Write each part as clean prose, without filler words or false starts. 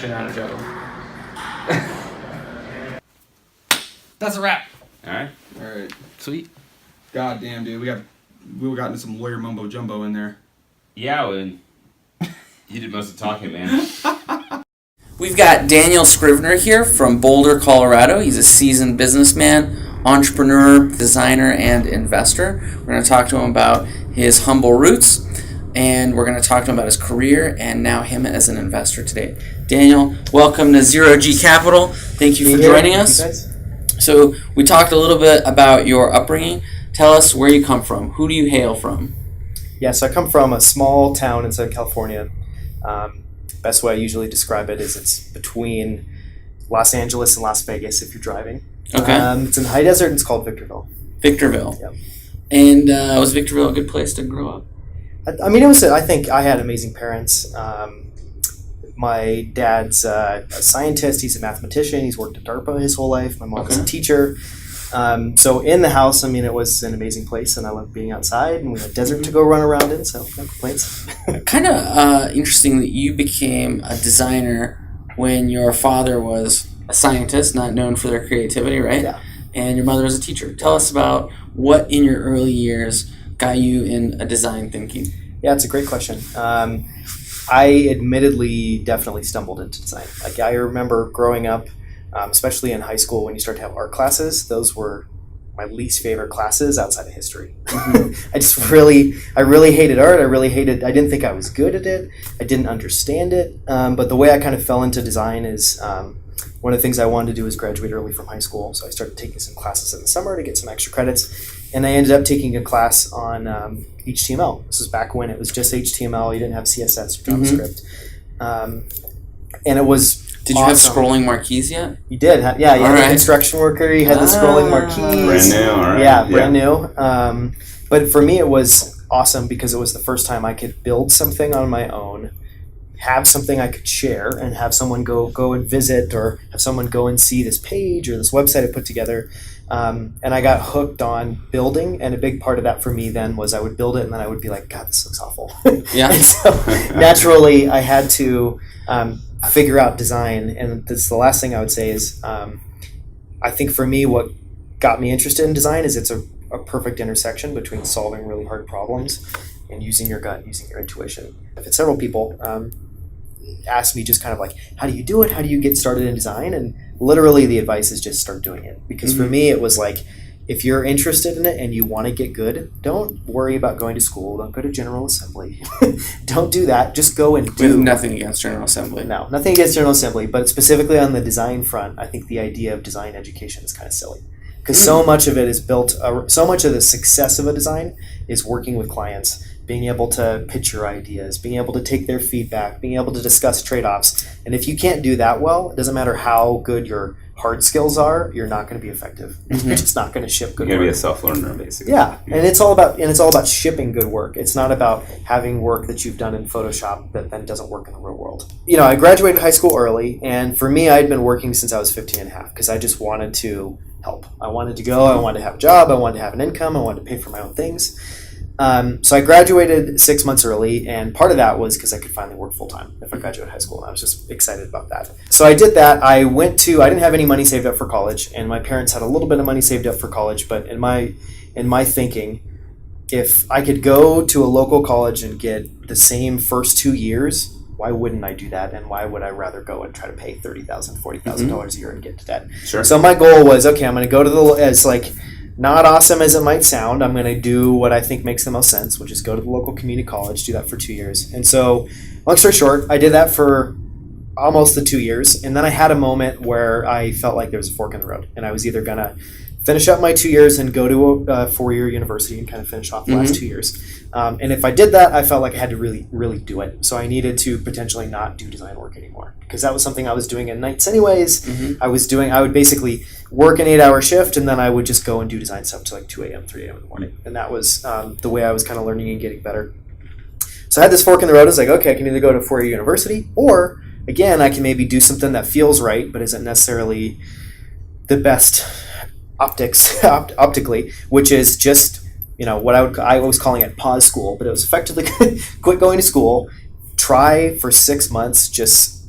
actually not a joke. That's a wrap. All right. Sweet. God damn, dude. We got into some lawyer mumbo jumbo in there. Yeah, well, you did most of the talking, man. We've got Daniel Scrivner here from Boulder, Colorado. He's a seasoned businessman, entrepreneur, designer, and investor. We're going to talk to him about his humble roots, and we're going to talk to him about his career and now him as an investor today. Daniel, welcome to Zero G Capital. Thank you for joining us. So we talked a little bit about your upbringing. Tell us where you come from. Who do you hail from? Yeah, so I come from a small town in Southern California. Best way I usually describe it is it's between Los Angeles and Las Vegas if you're driving. Okay. It's in the high desert and it's called Victorville. Victorville. Yep. And was Victorville a good place to grow up? I mean, I think I had amazing parents. My dad's a scientist. He's a mathematician. He's worked at DARPA his whole life. My mom was a teacher. So in the house, I mean, it was an amazing place, and I loved being outside, and we had desert to go run around in, so no complaints. Kind of interesting that you became a designer when your father was a scientist, not known for their creativity, right? Yeah. And your mother was a teacher. Tell us about what in your early years got you in a design thinking. Yeah, it's a great question. I admittedly definitely stumbled into design. Like, I remember growing up, especially in high school when you start to have art classes, those were my least favorite classes outside of history. I really hated art. I didn't think I was good at it. I didn't understand it. But the way I kind of fell into design is one of the things I wanted to do was graduate early from high school. So I started taking some classes in the summer to get some extra credits. And I ended up taking a class on HTML. This was back when it was just HTML. You didn't have CSS or JavaScript. And it was Did you have scrolling marquees yet? You did. You had the construction worker. You had the scrolling marquees. Brand new, all right. Yeah, brand new. But for me, it was awesome because it was the first time I could build something on my own, have something I could share, and have someone go and visit, or have someone go and see this page or this website I put together. And I got hooked on building, and a big part of that for me then was I would build it, and then I would be like, God, this looks awful. Yeah. And so naturally, I had to figure out design, and this is the last thing I would say is I think for me what got me interested in design is it's a perfect intersection between solving really hard problems and using your gut, using your intuition. I've had several people ask me just kind of like, how do you do it? How do you get started in design? And literally the advice is just start doing it. Because for me, it was like, if you're interested in it and you want to get good, don't worry about going to school. Don't go to General Assembly. Don't do that. Just go and do. We have nothing against General Assembly. No, nothing against General Assembly. But specifically on the design front, I think the idea of design education is kind of silly. Because so much of it is built, so much of the success of a design is working with clients, being able to pitch your ideas, being able to take their feedback, being able to discuss trade-offs. And if you can't do that well, it doesn't matter how good your hard skills are, you're not going to be effective. You're just not going to ship good work. You're going to be a self-learner, basically. Yeah, and it's all about shipping good work. It's not about having work that you've done in Photoshop that then doesn't work in the real world. You know, I graduated high school early, and for me, I'd been working since I was 15 and a half because I just wanted to help. I wanted to go, I wanted to have a job, I wanted to have an income, I wanted to pay for my own things. So I graduated 6 months early, and part of that was because I could finally work full-time if I graduated high school, and I was just excited about that. So I did that. I didn't have any money saved up for college, and my parents had a little bit of money saved up for college, but in my thinking, if I could go to a local college and get the same first 2 years, why wouldn't I do that? And why would I rather go and try to pay $30,000, $40,000 a year and get to that? Sure. So my goal was, okay, I'm going to go to as like, not awesome as it might sound, I'm going to do what I think makes the most sense, which is go to the local community college, do that for 2 years. And so, long story short, I did that for almost the 2 years. And then I had a moment where I felt like there was a fork in the road. And I was either going to finish up my 2 years and go to a four-year university and kind of finish off the last 2 years. And if I did that, I felt like I had to really, really do it. So I needed to potentially not do design work anymore because that was something I was doing at nights anyways. I would basically work an 8-hour shift and then I would just go and do design stuff till like 2 a.m., 3 a.m. in the morning. And that was the way I was kind of learning and getting better. So I had this fork in the road. I was like, okay, I can either go to a four-year university or, again, I can maybe do something that feels right but isn't necessarily the best optically, which is just, you know, what I was calling it pause school, but it was effectively quit going to school, try for 6 months, just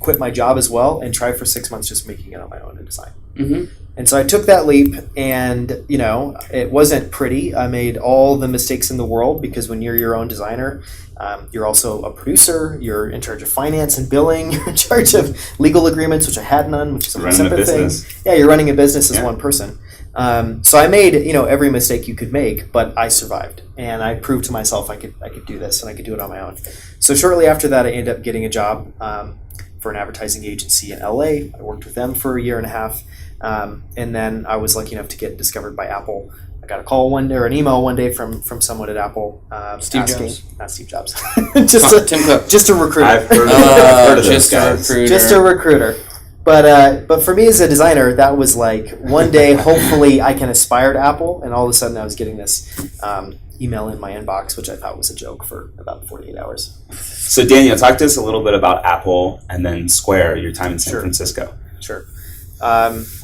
quit my job as well and try for 6 months just making it on my own in design. Mm-hmm. And so I took that leap, and it wasn't pretty. I made all the mistakes in the world because when you're your own designer, you're also a producer. You're in charge of finance and billing. You're in charge of legal agreements, which I had none, which is a separate thing. Yeah, you're running a business as one person. So I made every mistake you could make, but I survived, and I proved to myself I could do this, and I could do it on my own. So shortly after that, I ended up getting a job for an advertising agency in LA. I worked with them for a year and a half. And then I was lucky enough to get discovered by Apple. I got a call an email one day from someone at Apple Steve asking, Jobs. Not Steve Jobs, Tim Cook. just a recruiter. I've heard of those Just a guys. recruiter. Just a recruiter. But for me as a designer, that was like one day, hopefully I can aspire to Apple, and all of a sudden I was getting this email in my inbox, which I thought was a joke for about 48 hours. So Daniel, talk to us a little bit about Apple and then Square, your time in San Francisco. Sure.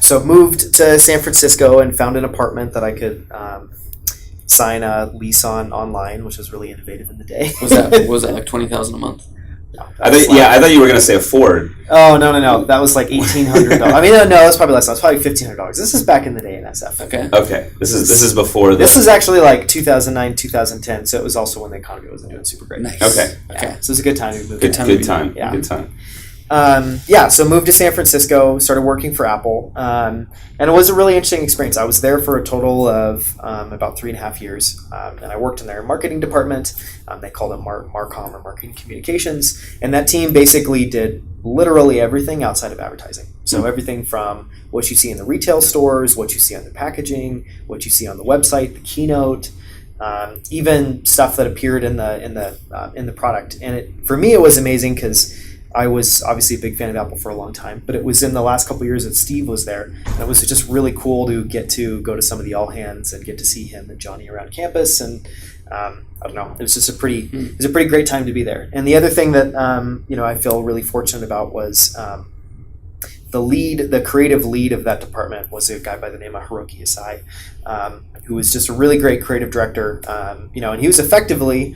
So moved to San Francisco and found an apartment that I could sign a lease on online, which was really innovative in the day. Was that like $20,000 a month? No, I thought you were going to say a Ford. Oh, no. That was like $1,800. I mean, no, that's probably less. That was probably $1,500. This is back in the day in SF. Okay. This is before the... This was actually like 2009, 2010, so it was also when the economy wasn't doing super great. Nice. Okay. Yeah, so it was a good time to move. Good time. Yeah. Good time. So moved to San Francisco, started working for Apple, and it was a really interesting experience. I was there for a total of about 3.5 years, and I worked in their marketing department. They called it Marcom, or Marketing Communications, and that team basically did literally everything outside of advertising. So everything from what you see in the retail stores, what you see on the packaging, what you see on the website, the keynote, even stuff that appeared in the product. And for me, it was amazing because I was obviously a big fan of Apple for a long time, but it was in the last couple of years that Steve was there, and it was just really cool to get to go to some of the all hands and get to see him and Johnny around campus. And I don't know, it was just a pretty great time to be there. And the other thing that I feel really fortunate about was the creative lead of that department was a guy by the name of Hiroki Isai, who was just a really great creative director. And he was effectively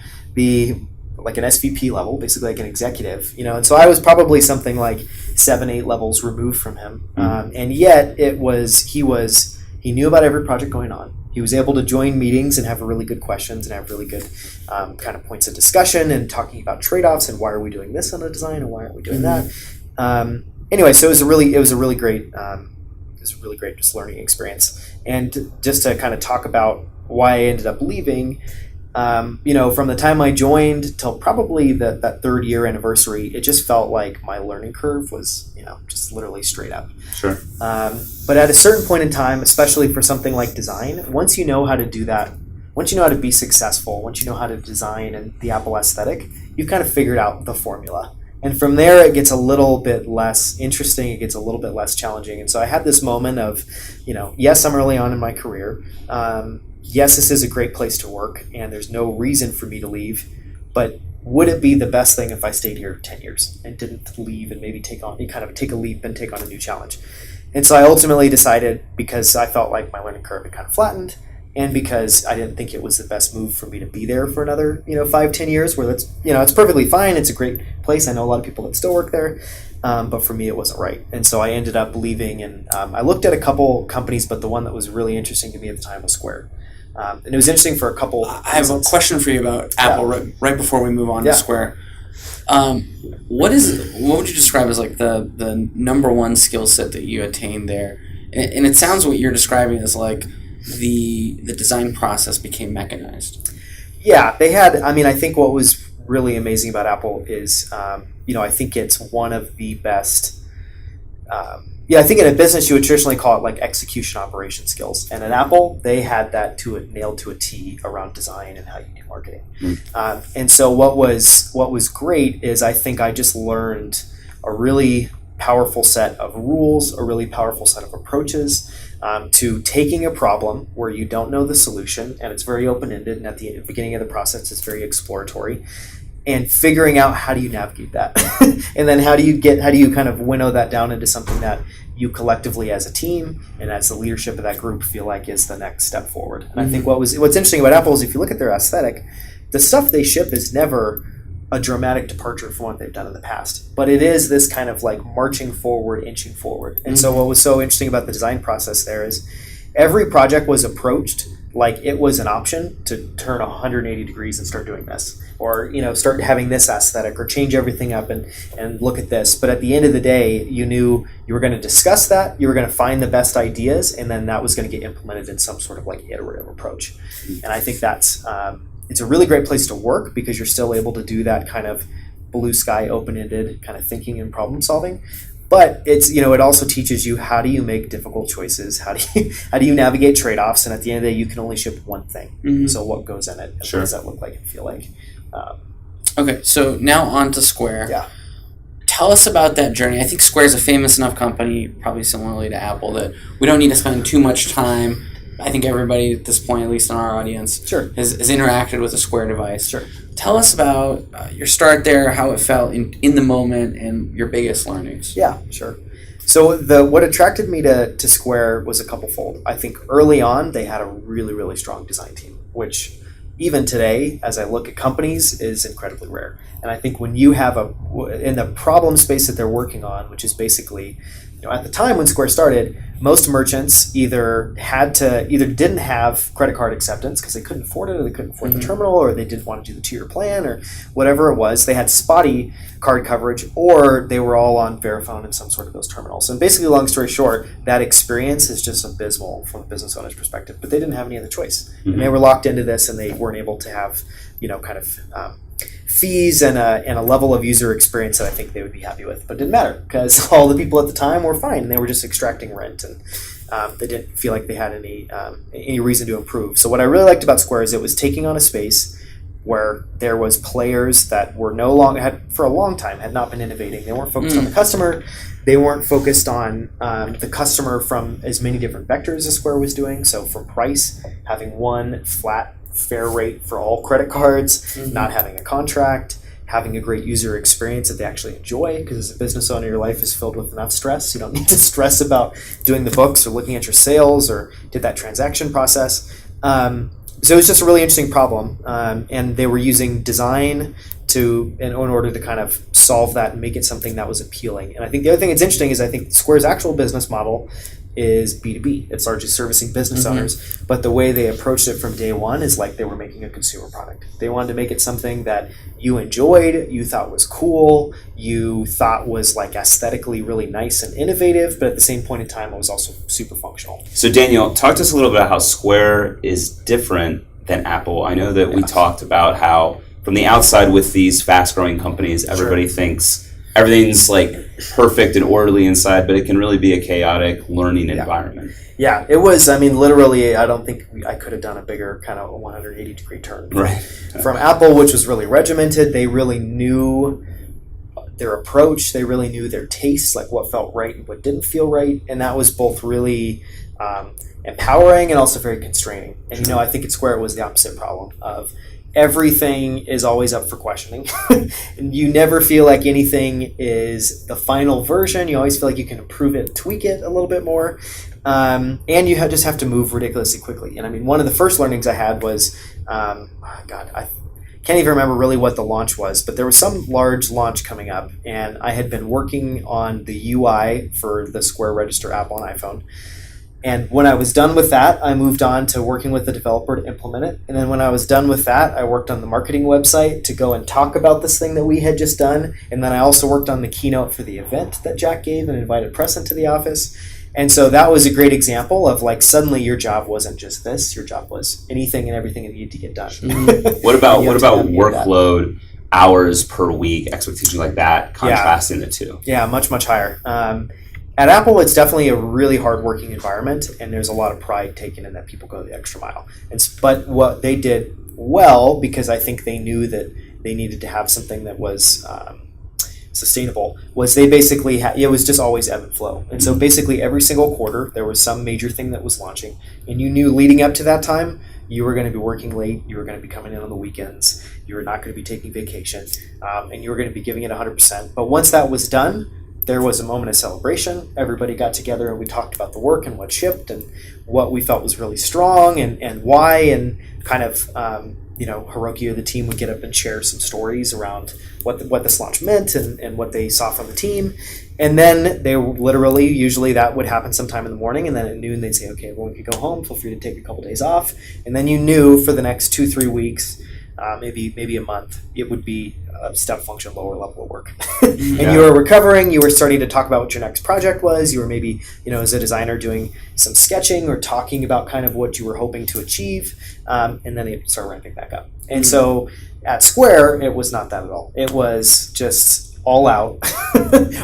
like an SVP level, basically like an executive, and so I was probably something like 7-8 levels removed from him. And yet he knew about every project going on. He was able to join meetings and have really good questions and have really good kind of points of discussion and talking about trade-offs and why are we doing this on a design and why aren't we doing that. Anyway, so it was a really great just learning experience. And just to kind of talk about why I ended up leaving, from the time I joined till probably that third year anniversary, it just felt like my learning curve was, just literally straight up. Sure. But at a certain point in time, especially for something like design, once you know how to do that, once you know how to be successful, once you know how to design and the Apple aesthetic, you've kind of figured out the formula. And from there, it gets a little bit less interesting. It gets a little bit less challenging. And so I had this moment of, yes, I'm early on in my career. Yes, this is a great place to work, and there's no reason for me to leave. But would it be the best thing if I stayed here 10 years and didn't leave and maybe take a leap and take on a new challenge? And so I ultimately decided, because I felt like my learning curve had kind of flattened, and because I didn't think it was the best move for me to be there for another 5-10 years, where that's it's perfectly fine. It's a great place. I know a lot of people that still work there. But for me, it wasn't right. And so I ended up leaving, and I looked at a couple companies, but the one that was really interesting to me at the time was Square. And it was interesting for a couple I have a question for you about Apple right before we move on to Square. What would you describe as like the number one skill set that you attained there? And it sounds what you're describing as like the design process became mechanized. Yeah, they had. I mean, I think what was really amazing about Apple is, I think it's one of the best. I think in a business you would traditionally call it like execution operation skills, and at Apple they had that nailed to a T around design and how you do marketing. And so what was great is I think I just learned a really powerful set of rules, a really powerful set of approaches to taking a problem where you don't know the solution, and it's very open-ended, and at the beginning of the process it's very exploratory, and figuring out how do you navigate that. And then how do you kind of winnow that down into something that you collectively as a team and as the leadership of that group feel like is the next step forward. And I think what's interesting about Apple is if you look at their aesthetic, the stuff they ship is never a dramatic departure from what they've done in the past. But it is this kind of like marching forward, inching forward. And so what was so interesting about the design process there is every project was approached like it was an option to turn 180 degrees and start doing this, or start having this aesthetic, or change everything up and look at this. But at the end of the day, you knew you were going to discuss that, you were going to find the best ideas, and then that was going to get implemented in some sort of like iterative approach. And I think that's it's a really great place to work because you're still able to do that kind of blue sky, open-ended kind of thinking and problem solving. But it's it also teaches you how do you make difficult choices, how do you navigate trade-offs, and at the end of the day you can only ship one thing. So what goes in it? And Sure. What does that look like and feel like? Okay, so now on to Square. Yeah. Tell us about that journey. I think Square is a famous enough company, probably similarly to Apple, that we don't need to spend too much time. I think everybody at this point, at least in our audience, Sure. has interacted with a Square device. Sure. Tell us about your start there, how it felt in the moment, and your biggest learnings. Yeah, sure. So what attracted me to Square was a couple-fold. I think early on they had a really, really strong design team, which even today, as I look at companies, is incredibly rare. And I think when you have in the problem space that they're working on, which is basically, at the time when Square started, most merchants either didn't have credit card acceptance because they couldn't afford it, or they couldn't afford the terminal, or they didn't want to do the 2-year plan, or whatever it was. They had spotty card coverage, or they were all on Verifone and some sort of those terminals. And basically, long story short, that experience is just abysmal from a business owner's perspective. But they didn't have any other choice, and they were locked into this, and they weren't able to have fees and a level of user experience that I think they would be happy with. But it didn't matter because all the people at the time were fine, and they were just extracting rent, and they didn't feel like they had any reason to improve. So what I really liked about Square is it was taking on a space where there was players that were no longer for a long time had not been innovating. They weren't focused on the customer. They weren't focused on the customer from as many different vectors as Square was doing. So from price, having one flat fair rate for all credit cards, not having a contract, having a great user experience that they actually enjoy, because as a business owner, your life is filled with enough stress. You don't need to stress about doing the books or looking at your sales or did that transaction process. So it was just a really interesting problem. And they were using design in order to kind of solve that and make it something that was appealing. And I think the other thing that's interesting is I think Square's actual business model is B2B. It's largely servicing business owners, but the way they approached it from day one is like they were making a consumer product. They wanted to make it something that you enjoyed, you thought was cool, you thought was like aesthetically really nice and innovative, but at the same point in time, it was also super functional. So Daniel, talk to us a little bit about how Square is different than Apple. I know that we talked about how from the outside with these fast-growing companies, everybody thinks everything's like perfect and orderly inside, but it can really be a chaotic learning environment. Yeah, it was. I mean, literally, I don't think I could have done a bigger kind of 180-degree turn. Right. From Apple, which was really regimented, they really knew their approach. They really knew their tastes, like what felt right and what didn't feel right. And that was both really empowering and also very constraining. And, I think at Square, it was the opposite problem of everything is always up for questioning. And you never feel like anything is the final version. You always feel like you can improve it, tweak it a little bit more. And you just have to move ridiculously quickly. And I mean, one of the first learnings I had was, I can't even remember really what the launch was, but there was some large launch coming up. And I had been working on the UI for the Square Register app on iPhone. And when I was done with that, I moved on to working with the developer to implement it. And then when I was done with that, I worked on the marketing website to go and talk about this thing that we had just done. And then I also worked on the keynote for the event that Jack gave and invited press into the office. And so that was a great example of like suddenly your job wasn't just this, your job was anything and everything that needed to get done. What about workload, hours per week, expectations like that, contrasting the two? Yeah, much, much higher. At Apple, it's definitely a really hard-working environment, and there's a lot of pride taken in that people go the extra mile. But what they did well, because I think they knew that they needed to have something that was sustainable, was they basically it was just always ebb and flow. And so basically every single quarter, there was some major thing that was launching, and you knew leading up to that time, you were going to be working late, you were going to be coming in on the weekends, you were not going to be taking vacation, and you were going to be giving it 100%. But once that was done, there was a moment of celebration. Everybody got together and we talked about the work and what shipped and what we felt was really strong and why, and kind of Hiroki or the team would get up and share some stories around what this launch meant and what they saw from the team. And then they literally, usually that would happen sometime in the morning, and then at noon they'd say, okay, well, if you go home, feel free to take a couple days off. And then you knew for the next 2-3 weeks, maybe a month, it would be a step function lower level of work. And you were recovering, you were starting to talk about what your next project was, you were maybe, as a designer doing some sketching or talking about kind of what you were hoping to achieve, and then it started ramping back up. And so at Square, it was not that at all. It was just all out,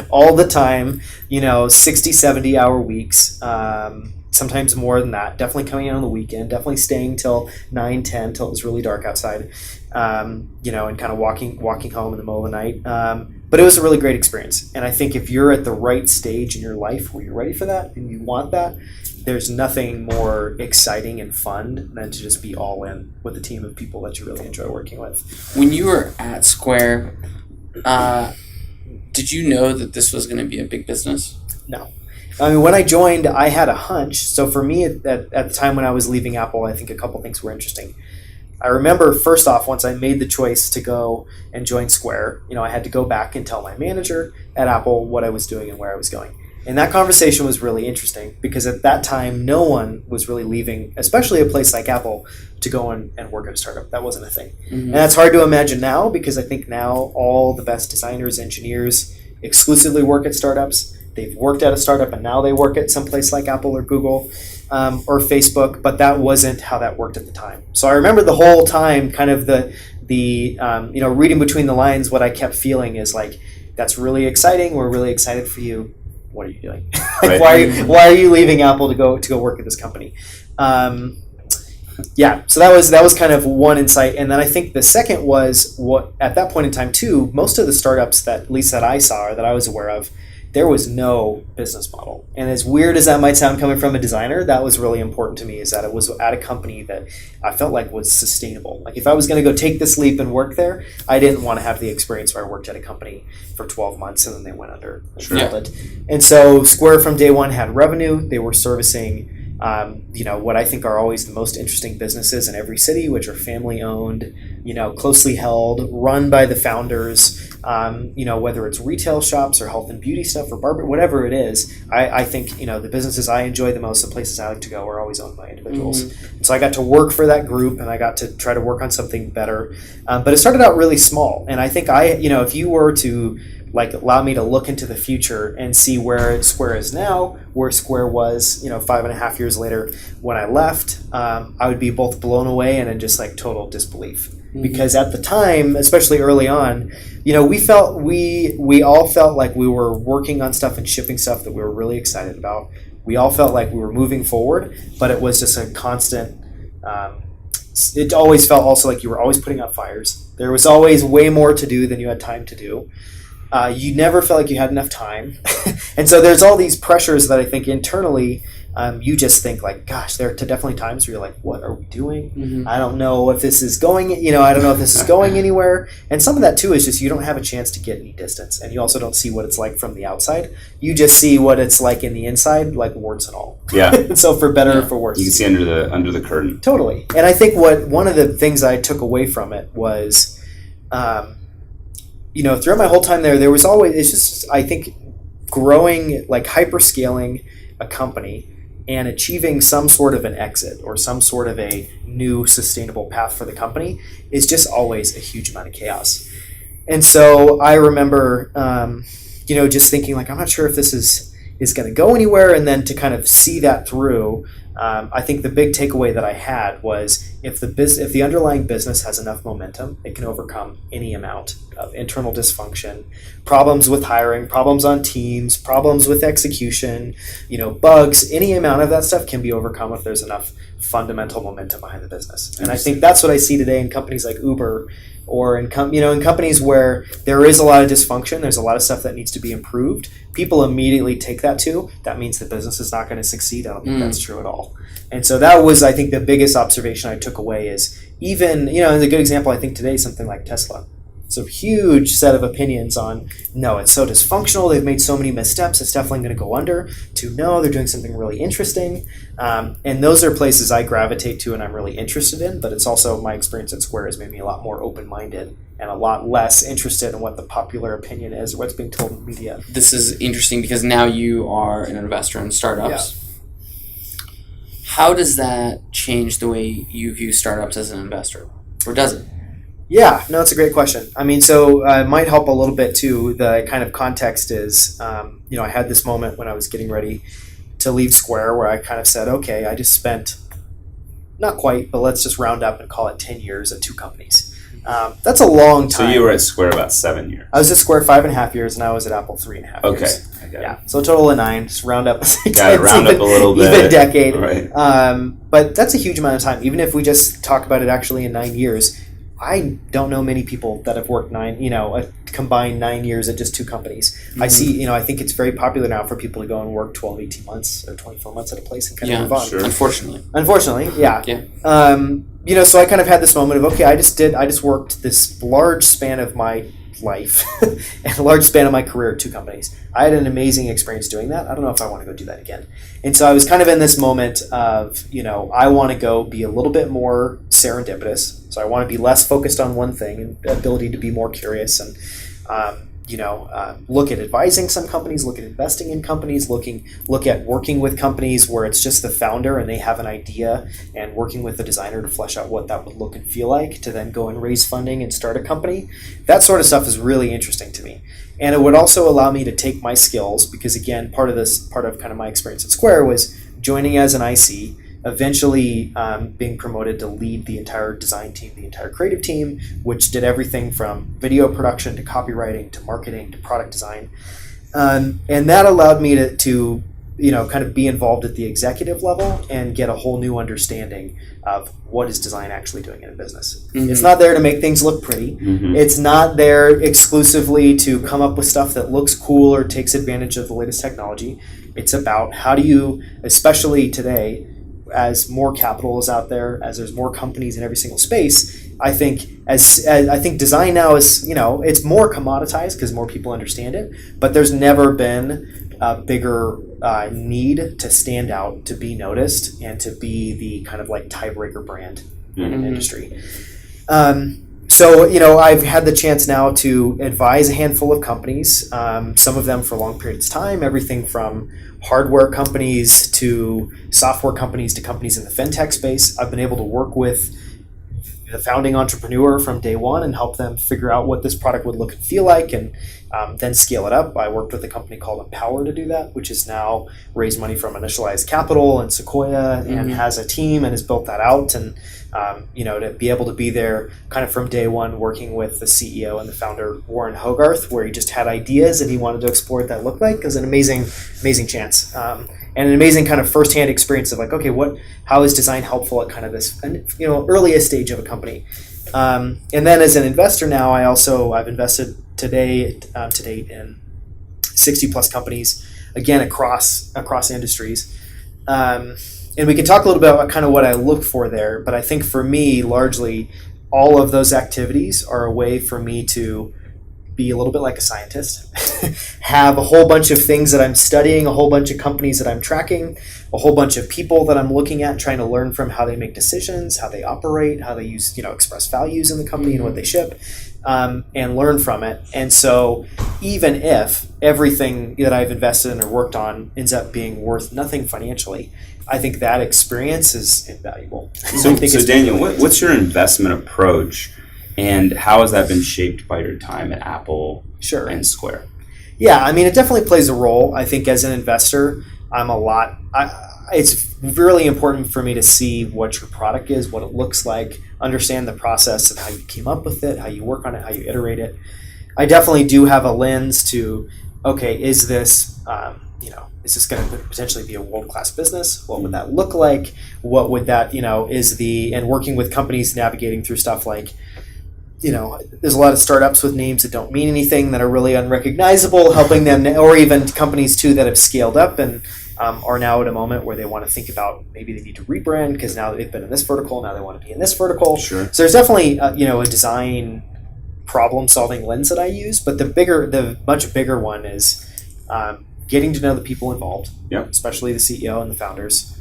all the time, 60, 70 hour weeks, sometimes more than that, definitely coming in on the weekend, definitely staying till 9, 10, till it was really dark outside, and kind of walking home in the middle of the night. But it was a really great experience. And I think if you're at the right stage in your life where you're ready for that and you want that, there's nothing more exciting and fun than to just be all in with a team of people that you really enjoy working with. When you were at Square, did you know that this was going to be a big business? No. I mean, when I joined, I had a hunch. So for me, at the time when I was leaving Apple, I think a couple things were interesting. I remember, first off, once I made the choice to go and join Square, I had to go back and tell my manager at Apple what I was doing and where I was going. And that conversation was really interesting because at that time, no one was really leaving, especially a place like Apple, to go and work at a startup. That wasn't a thing. Mm-hmm. And that's hard to imagine now because I think now all the best designers, engineers exclusively work at startups. They've worked at a startup and now they work at some place like Apple or Google or Facebook, but that wasn't how that worked at the time. So I remember the whole time kind of the reading between the lines, what I kept feeling is like, that's really exciting. We're really excited for you. What are you doing? Like, right. why are you leaving Apple to go work at this company? So that was kind of one insight, and then I think the second was what at that point in time too. Most of the startups that at least that I saw or that I was aware of, there was no business model. And as weird as that might sound coming from a designer, that was really important to me, is that it was at a company that I felt like was sustainable. Like if I was going to go take this leap and work there, I didn't want to have the experience where I worked at a company for 12 months and then they went under. Sure. And so Square from day one had revenue. They were servicing what I think are always the most interesting businesses in every city, which are family owned, closely held, run by the founders, whether it's retail shops or health and beauty stuff or barber, whatever it is. I think, the businesses I enjoy the most, the places I like to go, are always owned by individuals. Mm-hmm. And so I got to work for that group and I got to try to work on something better. But it started out really small. And I think if you were to allow me to look into the future and see where Square is now, where Square was, 5.5 years later when I left, I would be both blown away and in just total disbelief. Mm-hmm. Because at the time, especially early on, we all felt like we were working on stuff and shipping stuff that we were really excited about. We all felt like we were moving forward, but it was just a constant. It always felt also like you were always putting out fires. There was always way more to do than you had time to do. You never felt like you had enough time. And so there's all these pressures that I think internally you just think gosh, there are definitely times where you're like, what are we doing? Mm-hmm. I don't know if this is going, I don't know if this is going anywhere. And some of that too is just you don't have a chance to get any distance. And you also don't see what it's like from the outside. You just see what it's like in the inside, like warts and all. Yeah. So for better or for worse. You can see under the curtain. Totally. And I think one of the things I took away from it was throughout my whole time there was always, it's just, I think, growing, hyper scaling a company and achieving some sort of an exit or some sort of a new sustainable path for the company is just always a huge amount of chaos. And so I remember, just thinking I'm not sure if this is going to go anywhere. And then to kind of see that through, I think the big takeaway that I had was if the underlying business has enough momentum, it can overcome any amount of internal dysfunction, problems with hiring, problems on teams, problems with execution, bugs. Any amount of that stuff can be overcome if there's enough fundamental momentum behind the business. And I think that's what I see today in companies like Uber, or in companies where there is a lot of dysfunction, there's a lot of stuff that needs to be improved. People immediately take that too. That means the business is not going to succeed. I don't think that's true at all. And so that was, I think, the biggest observation I took away is even, and a good example I think today is something like Tesla. So huge set of opinions on, no, it's so dysfunctional, they've made so many missteps, it's definitely going to go under, to no, they're doing something really interesting. And those are places I gravitate to and I'm really interested in, but it's also my experience at Square has made me a lot more open-minded and a lot less interested in what the popular opinion is or what's being told in the media. This is interesting because now you are an investor in startups. How does that change the way you view startups as an investor? Or does it? Yeah, no, it's a great question. I mean, so it might help a little bit too. The kind of context is, I had this moment when I was getting ready to leave Square where I kind of said, okay, I just spent, not quite, but let's just round up and call it 10 years at 2 companies. That's a long time. So you were at Square about 7 years. I was at Square 5.5 years, and I was at Apple 3.5 Okay. years. I got Yeah, so a total of 9. Just round up. Got it. Round up a little bit. Even decade. Right. But that's a huge amount of time. Even if we just talk about it actually in 9 years, I don't know many people that have worked a combined 9 years at just 2 companies. Mm-hmm. I see, I think it's very popular now for people to go and work 12, 18 months or 24 months at a place and kind of move on. Sure. Unfortunately, yeah. So I kind of had this moment of, okay, I just worked this large span of my life and a large span of my career at 2 companies. I had an amazing experience doing that. I don't know if I want to go do that again. And so I was kind of in this moment of, I want to go be a little bit more serendipitous. So I want to be less focused on one thing and the ability to be more curious and, look at advising some companies, look at investing in companies, look at working with companies where it's just the founder and they have an idea and working with the designer to flesh out what that would look and feel like to then go and raise funding and start a company. That sort of stuff is really interesting to me. And it would also allow me to take my skills because, again, part of kind of my experience at Square was joining as an IC, eventually being promoted to lead the entire design team, the entire creative team, which did everything from video production to copywriting to marketing to product design. And that allowed me to kind of be involved at the executive level and get a whole new understanding of what is design actually doing in a business. Mm-hmm. It's not there to make things look pretty. Mm-hmm. It's not there exclusively to come up with stuff that looks cool or takes advantage of the latest technology. It's about how do you, especially today, as more capital is out there, as there's more companies in every single space, I think I think design now is, it's more commoditized because more people understand it, but there's never been a bigger need to stand out, to be noticed, and to be the kind of like tiebreaker brand in an industry. So, I've had the chance now to advise a handful of companies, some of them for long periods of time, everything from hardware companies to software companies to companies in the fintech space. I've been able to work with the founding entrepreneur from day one and help them figure out what this product would look and feel like and then scale it up. I worked with a company called Empower to do that, which has now raised money from Initialized Capital and Sequoia and has a team and has built that out. And, to be able to be there kind of from day one working with the CEO and the founder, Warren Hogarth, where he just had ideas and he wanted to explore what that looked like, is an amazing chance. And an amazing kind of firsthand experience of like, okay, how is design helpful at kind of this, earliest stage of a company. And then as an investor now, I've invested to date in 60 plus companies, again, across industries. And we can talk a little bit about kind of what I look for there, but I think for me, largely, all of those activities are a way for me to be a little bit like a scientist, have a whole bunch of things that I'm studying, a whole bunch of companies that I'm tracking, a whole bunch of people that I'm looking at, trying to learn from how they make decisions, how they operate, how they use, express values in the company and what they ship, and learn from it. And so even if everything that I've invested in or worked on ends up being worth nothing financially, I think that experience is invaluable. So Daniel, what's your investment approach? And how has that been shaped by your time at Apple and Square? Yeah, I mean, it definitely plays a role. I think as an investor, it's really important for me to see what your product is, what it looks like, understand the process of how you came up with it, how you work on it, how you iterate it. I definitely do have a lens to, okay, is this going to potentially be a world-class business? What would that look like? What would that, and working with companies navigating through stuff like, there's a lot of startups with names that don't mean anything, that are really unrecognizable, helping them, or even companies too that have scaled up and are now at a moment where they want to think about maybe they need to rebrand because now they've been in this vertical, now they want to be in this vertical. Sure. So there's definitely a design problem solving lens that I use. But the much bigger one is getting to know the people involved, Yep. especially the CEO and the founders.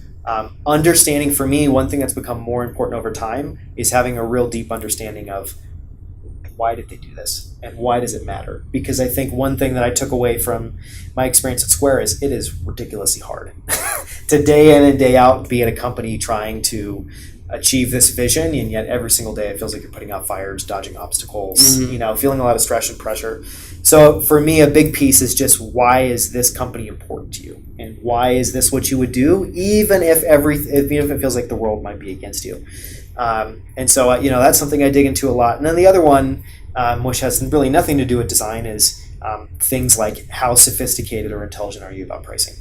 Understanding, for me, one thing that's become more important over time is having a real deep understanding of why did they do this and why does it matter? Because I think one thing that I took away from my experience at Square is it is ridiculously hard to day in and day out be at a company trying to achieve this vision, and yet every single day it feels like you're putting out fires, dodging obstacles, feeling a lot of stress and pressure. So for me, a big piece is just, why is this company important to you, and why is this what you would do, even if it feels like the world might be against you. And so that's something I dig into a lot. And then the other one, which has really nothing to do with design, is things like, how sophisticated or intelligent are you about pricing?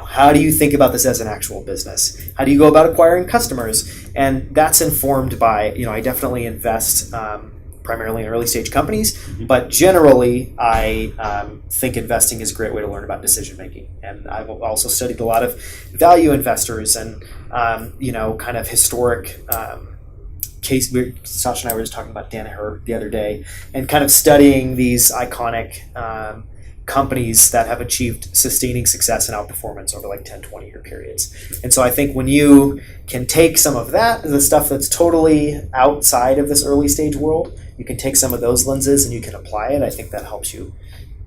How do you think about this as an actual business? How do you go about acquiring customers? And that's informed by, I definitely invest primarily in early stage companies, but generally I think investing is a great way to learn about decision making. And I've also studied a lot of value investors and, kind of historic case. Sasha and I were just talking about Danaher the other day, and kind of studying these iconic companies that have achieved sustaining success and outperformance over like 10, 20-year periods. And so I think when you can take some of that, the stuff that's totally outside of this early stage world, you can take some of those lenses and you can apply it. I think that helps you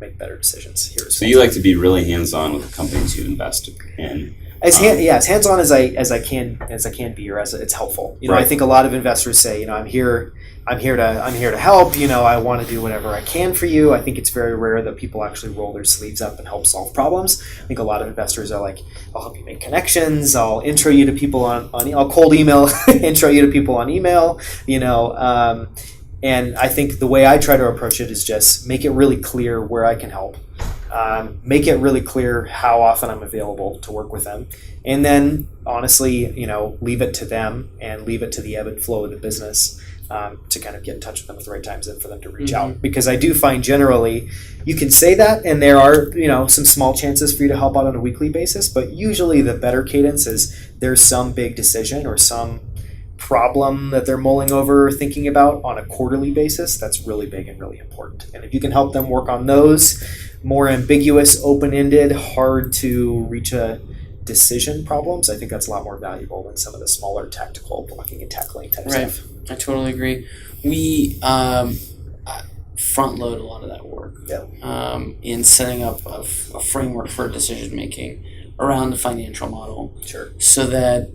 make better decisions here. So you like to be really hands-on with the companies you invest in. As hands-on as I can be, or as it's helpful. Right. I think a lot of investors say, I'm here to help. I want to do whatever I can for you. I think it's very rare that people actually roll their sleeves up and help solve problems. I think a lot of investors are like, I'll help you make connections. I'll intro you to people I'll cold email, intro you to people on email. And I think the way I try to approach it is just make it really clear where I can help. Make it really clear how often I'm available to work with them. And then, honestly, leave it to them and leave it to the ebb and flow of the business to kind of get in touch with them at the right times and for them to reach out. Because I do find generally you can say that, and there are, some small chances for you to help out on a weekly basis, but usually the better cadence is there's some big decision or some problem that they're mulling over or thinking about on a quarterly basis that's really big and really important. And if you can help them work on those more ambiguous, open-ended, hard to reach a decision problems, I think that's a lot more valuable than some of the smaller tactical blocking and tackling type stuff. I totally agree. We front load a lot of that work in setting up a framework for decision making around the financial model. Sure. So that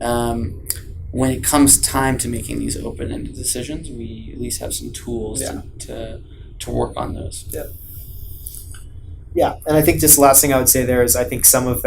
when it comes time to making these open-ended decisions, we at least have some tools to work on those. Yeah, and I think just the last thing I would say there is I think some of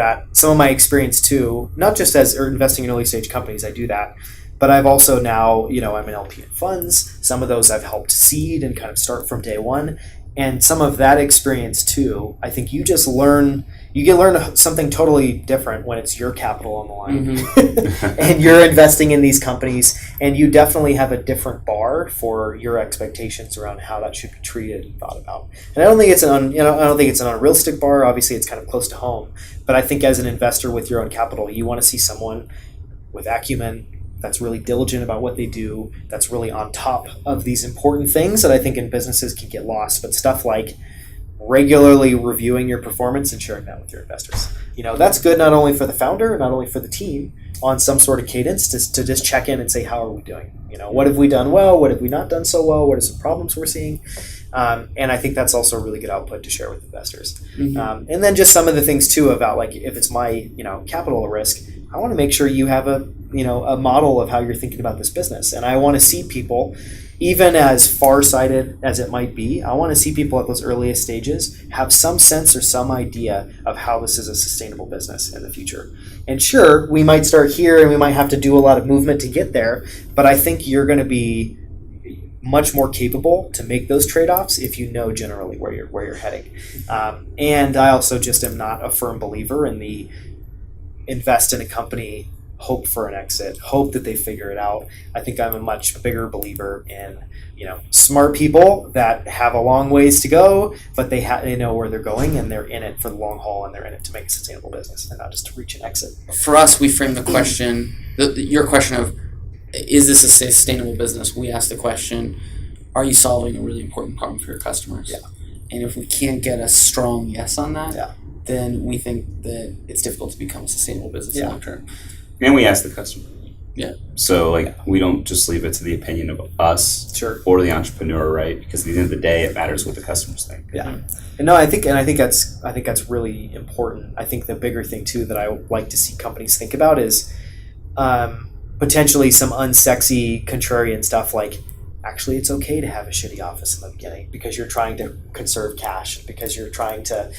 my experience too, not just as investing in early stage companies, I do that, but I've also now, I'm an LP in funds. Some of those I've helped seed and kind of start from day one. And some of that experience too, I think you can learn something totally different when it's your capital on the line and you're investing in these companies, and you definitely have a different bar for your expectations around how that should be treated and thought about. And I don't think it's an unrealistic bar. Obviously it's kind of close to home, but I think as an investor with your own capital, you want to see someone with acumen that's really diligent about what they do, that's really on top of these important things that I think in businesses can get lost, but stuff like regularly reviewing your performance and sharing that with your investors. That's good not only for the founder, not only for the team on some sort of cadence to just check in and say, how are we doing? What have we done well? What have we not done so well? What are some problems we're seeing? And I think that's also a really good output to share with investors. And then just some of the things too about like, if it's my, capital risk, I want to make sure you have a model of how you're thinking about this business. And I want to see people, even as far-sighted as it might be, I want to see people at those earliest stages have some sense or some idea of how this is a sustainable business in the future. And sure, we might start here and we might have to do a lot of movement to get there, but I think you're going to be much more capable to make those trade-offs if you know generally where you're heading. And I also just am not a firm believer in the invest in a company, hope for an exit, hope that they figure it out. I think I'm a much bigger believer in, smart people that have a long ways to go, but they know where they're going and they're in it for the long haul and they're in it to make a sustainable business and not just to reach an exit. For us, we frame the question, your question of, is this a sustainable business? We ask the question, are you solving a really important problem for your customers? Yeah. And if we can't get a strong yes on that, Yeah. then we think that it's difficult to become a sustainable business Yeah. long term. And we ask the customer. Yeah. So we don't just leave it to the opinion of us Sure. or the entrepreneur, right? Because at the end of the day, it matters what the customers think. Yeah. And no, I think that's really important. I think the bigger thing too that I would like to see companies think about is potentially some unsexy contrarian stuff like actually it's okay to have a shitty office in the beginning because you're trying to conserve cash, because you're trying to,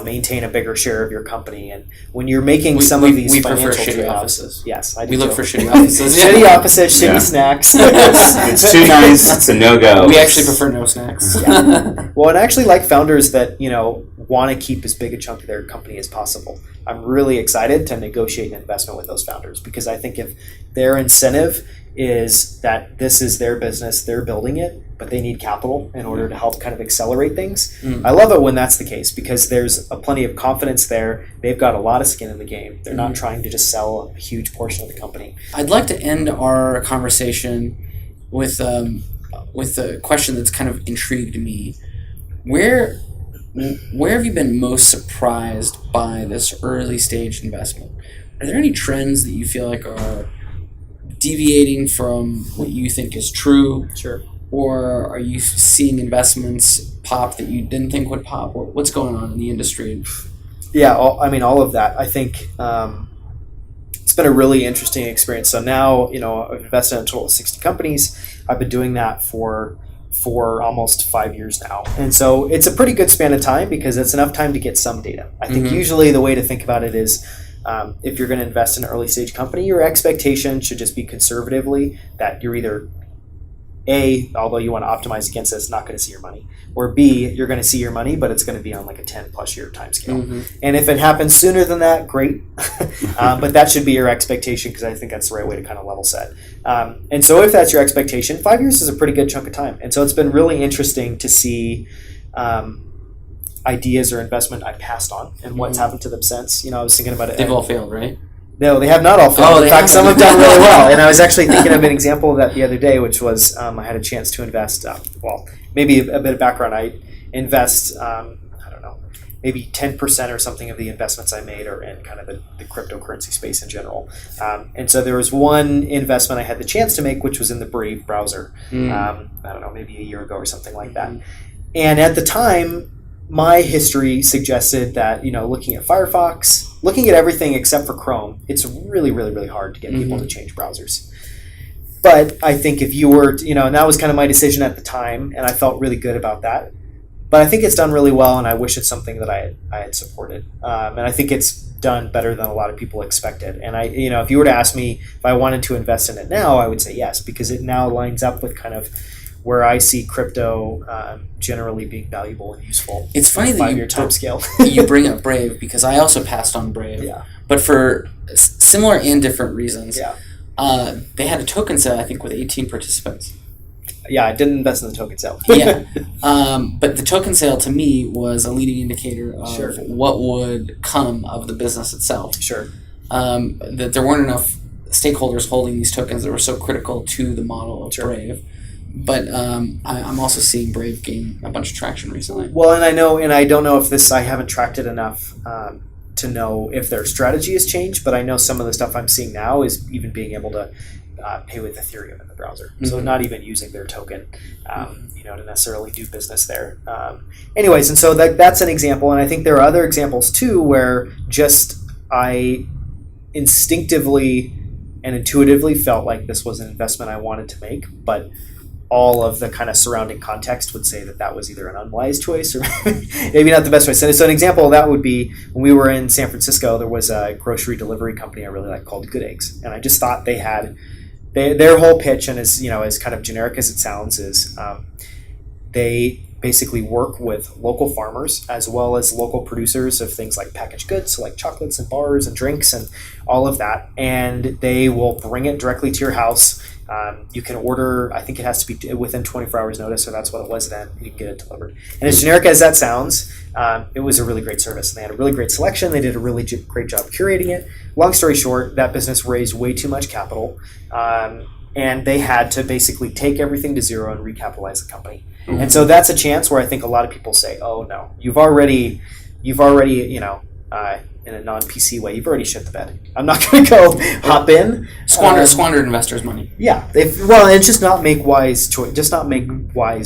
maintain a bigger share of your company. And when you're making some of these we financial prefer shitty trade-offs, offices. yes, I do We look too. for shitty offices. Shitty offices, shitty Yeah. snacks. It's too nice. It's a no-go. We actually prefer no snacks. Well, and I actually like founders that, want to keep as big a chunk of their company as possible. I'm really excited to negotiate an investment with those founders because I think if their incentive is that this is their business, they're building it, but they need capital in order to help kind of accelerate things. I love it when that's the case because there's plenty of confidence there. They've got a lot of skin in the game. They're not trying to just sell a huge portion of the company. I'd like to end our conversation with a question that's kind of intrigued me. Where have you been most surprised by this early stage investment? Are there any trends that you feel like are deviating from what you think is true? Sure. Or are you seeing investments pop that you didn't think would pop? What's going on in the industry? Yeah, all of that. I think it's been a really interesting experience. So now, I've invested in a total of 60 companies. I've been doing that for almost 5 years now. And so it's a pretty good span of time because it's enough time to get some data. I think usually the way to think about it is if you're going to invest in an early stage company, your expectation should just be conservatively that you're either A, although you want to optimize against this, not going to see your money, or B, you're going to see your money, but it's going to be on like a 10 plus year time scale. And if it happens sooner than that, great. But that should be your expectation because I think that's the right way to kind of level set. And so if that's your expectation, 5 years is a pretty good chunk of time. And so it's been really interesting to see ideas or investment I passed on and what's happened to them since. I was thinking about it. They've all failed, right? No, they have not all failed. In fact, some have done really well. And I was actually thinking of an example of that the other day, which was I had a chance to invest, maybe a bit of background. I invest, maybe 10% or something of the investments I made are in kind of the cryptocurrency space in general. And so there was one investment I had the chance to make, which was in the Brave browser, maybe a year ago or something like that. And at the time, my history suggested that, looking at Firefox, looking at everything except for Chrome, it's really, really, really hard to get people to change browsers. But I think if you were, and that was kind of my decision at the time, and I felt really good about that. But I think it's done really well, and I wish it's something that I had supported. And I think it's done better than a lot of people expected. And if you were to ask me if I wanted to invest in it now, I would say yes, because it now lines up with kind of where I see crypto generally being valuable and useful. It's funny that 5-year time scale. you bring up Brave because I also passed on Brave, but for similar and different reasons. Yeah. They had a token sale, I think, with 18 participants. Yeah, I didn't invest in the token sale. Yeah, but the token sale to me was a leading indicator of what would come of the business itself. Sure. That there weren't enough stakeholders holding these tokens that were so critical to the model of Brave. But I'm also seeing Brave gain a bunch of traction recently. Well, and I don't know if I haven't tracked it enough to know if their strategy has changed, but I know some of the stuff I'm seeing now is even being able to pay with Ethereum in the browser. So not even using their token, to necessarily do business there. Anyways, and so that's an example, and I think there are other examples too where just I instinctively and intuitively felt like this was an investment I wanted to make, but all of the kind of surrounding context would say that was either an unwise choice or maybe not the best choice. And so an example of that would be when we were in San Francisco, there was a grocery delivery company I really like called Good Eggs. And I just thought they had their whole pitch, and as kind of generic as it sounds, is they basically work with local farmers as well as local producers of things like packaged goods, so like chocolates and bars and drinks and all of that. And they will bring it directly to your house. You can order, I think it has to be within 24 hours notice, so that's what it was then. You can get it delivered. And as generic as that sounds, it was a really great service. And they had a really great selection. They did a really great job curating it. Long story short, that business raised way too much capital. and they had to basically take everything to zero and recapitalize the company. And so that's a chance where I think a lot of people say, "Oh no, you've already, in a non-PC way, you've already shit the bed. I'm not going to go hop in, Squandered investors' money. Yeah, it's just not make wise,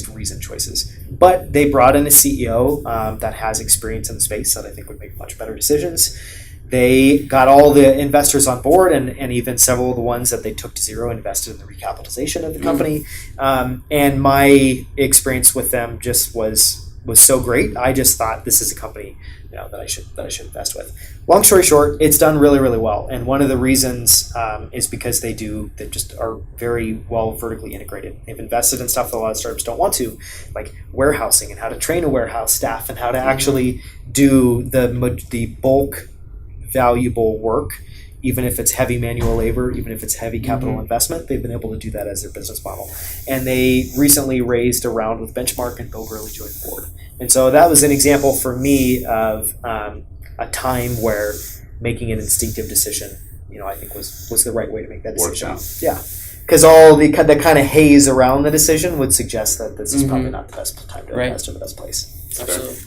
reasoned choices. But they brought in a CEO that has experience in the space that I think would make much better decisions. They got all the investors on board, and even several of the ones that they took to zero invested in the recapitalization of the company. And my experience with them just was so great. I just thought this is a company that I should invest with. Long story short, it's done really, really well. And one of the reasons is because they just are very well vertically integrated. They've invested in stuff that a lot of startups don't want to, like warehousing and how to train a warehouse staff and how to actually do the bulk valuable work, even if it's heavy manual labor, even if it's heavy capital investment. They've been able to do that as their business model. And they recently raised a round with Benchmark, and Bill Gurley joined the board. And so that was an example for me of a time where making an instinctive decision, I think was the right way to make that decision. Worked out. Yeah, because all the kind of haze around the decision would suggest that this is probably not the best time to invest in the best place. Absolutely.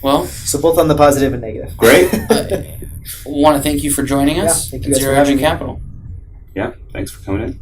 Well, so both on the positive and negative. Great. want to thank you for joining us. Yeah, thank you at guys Zero for having Hedging me. Capital. Yeah, thanks for coming in.